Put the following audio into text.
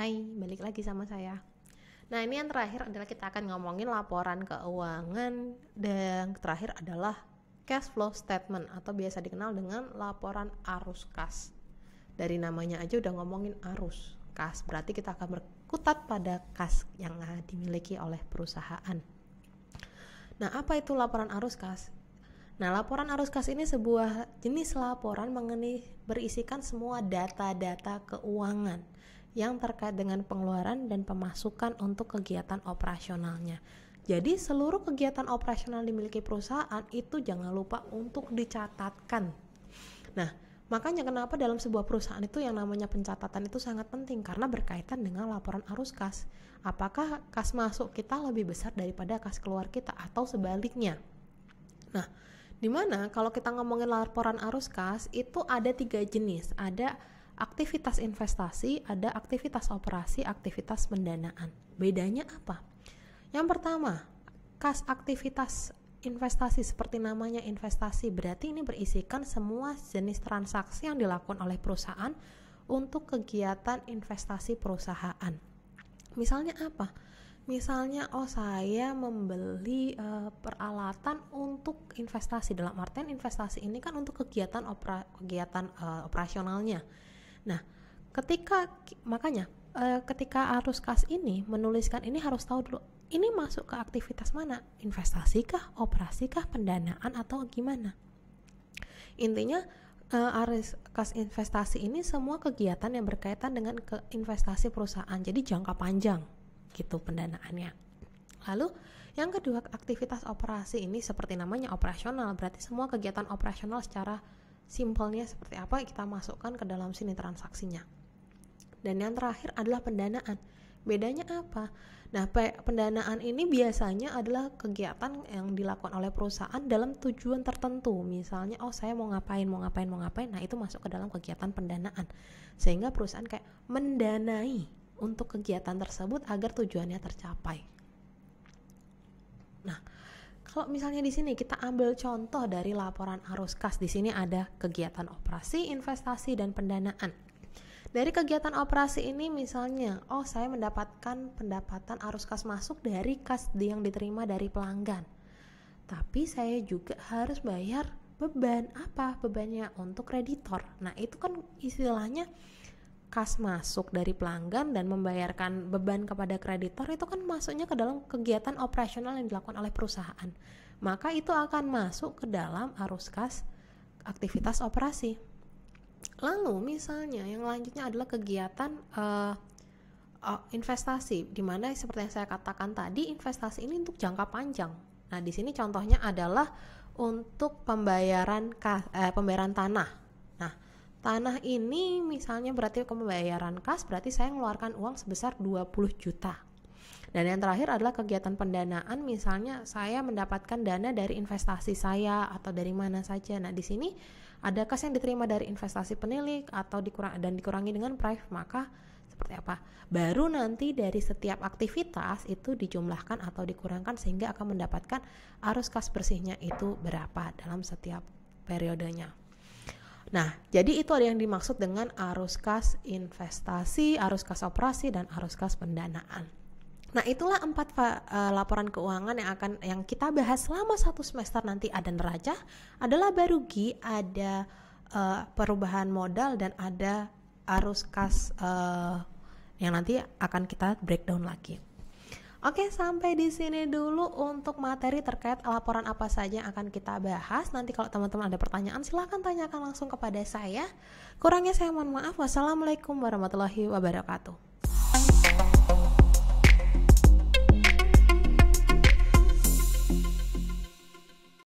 Hai, balik lagi sama saya. Nah, ini yang terakhir adalah kita akan ngomongin laporan keuangan, dan terakhir adalah cash flow statement atau biasa dikenal dengan laporan arus kas. Dari namanya aja udah ngomongin arus kas, berarti kita akan berkutat pada kas yang dimiliki oleh perusahaan. Nah, apa itu laporan arus kas? Nah, laporan arus kas ini sebuah jenis laporan mengenai berisikan semua data-data keuangan yang terkait dengan pengeluaran dan pemasukan untuk kegiatan operasionalnya. Jadi seluruh kegiatan operasional dimiliki perusahaan itu jangan lupa untuk dicatatkan. Nah, makanya kenapa dalam sebuah perusahaan itu yang namanya pencatatan itu sangat penting, karena berkaitan dengan laporan arus kas. Apakah kas masuk kita lebih besar daripada kas keluar kita atau sebaliknya? Nah, dimana kalau kita ngomongin laporan arus kas itu ada 3 jenis. Ada aktivitas investasi, ada aktivitas operasi, aktivitas pendanaan. Bedanya apa? Yang pertama, kas aktivitas investasi seperti namanya investasi, berarti ini berisikan semua jenis transaksi yang dilakukan oleh perusahaan untuk kegiatan investasi perusahaan. Misalnya apa? Misalnya, saya membeli peralatan untuk investasi. Dalam artian investasi ini kan untuk kegiatan operasionalnya. Nah, ketika arus kas ini menuliskan ini harus tahu dulu, ini masuk ke aktivitas mana? Investasi kah, operasi kah, pendanaan atau gimana? Intinya arus kas investasi ini semua kegiatan yang berkaitan dengan investasi perusahaan. Jadi jangka panjang gitu pendanaannya. Lalu yang kedua, aktivitas operasi ini seperti namanya operasional, berarti semua kegiatan operasional secara simpelnya seperti apa kita masukkan ke dalam sini transaksinya. Dan yang terakhir adalah pendanaan. Bedanya apa? Nah, pendanaan ini biasanya adalah kegiatan yang dilakukan oleh perusahaan dalam tujuan tertentu. Misalnya, saya mau ngapain. Nah, itu masuk ke dalam kegiatan pendanaan. Sehingga perusahaan kayak mendanai untuk kegiatan tersebut agar tujuannya tercapai. Nah, kalau misalnya di sini kita ambil contoh dari laporan arus kas, di sini ada kegiatan operasi, investasi, dan pendanaan. Dari kegiatan operasi ini misalnya, saya mendapatkan pendapatan arus kas masuk dari kas yang diterima dari pelanggan. Tapi saya juga harus bayar beban. Apa bebannya? Untuk kreditor. Nah, itu kan istilahnya kas masuk dari pelanggan dan membayarkan beban kepada kreditor, itu kan masuknya ke dalam kegiatan operasional yang dilakukan oleh perusahaan. Maka itu akan masuk ke dalam arus kas aktivitas operasi. Lalu misalnya yang lanjutnya adalah kegiatan investasi, di mana seperti yang saya katakan tadi, investasi ini untuk jangka panjang. Nah, di sini contohnya adalah untuk pembayaran tanah. Nah, tanah ini misalnya berarti pembayaran kas, berarti saya mengeluarkan uang sebesar 20 juta. Dan yang terakhir adalah kegiatan pendanaan, misalnya saya mendapatkan dana dari investasi saya atau dari mana saja. Nah, di sini ada kas yang diterima dari investasi penilik atau dikurangi dengan private, maka seperti apa? Baru nanti dari setiap aktivitas itu dijumlahkan atau dikurangkan sehingga akan mendapatkan arus kas bersihnya itu berapa dalam setiap periodenya. Nah, jadi itu ada yang dimaksud dengan arus kas investasi, arus kas operasi, dan arus kas pendanaan. Nah, itulah 4 laporan keuangan yang kita bahas selama 1 semester nanti. Ada neraca, ada laba rugi, ada perubahan modal, dan ada arus kas yang nanti akan kita breakdown lagi. Oke, sampai di sini dulu untuk materi terkait laporan apa saja yang akan kita bahas. Nanti kalau teman-teman ada pertanyaan, silahkan tanyakan langsung kepada saya. Kurangnya saya mohon maaf. Wassalamualaikum warahmatullahi wabarakatuh.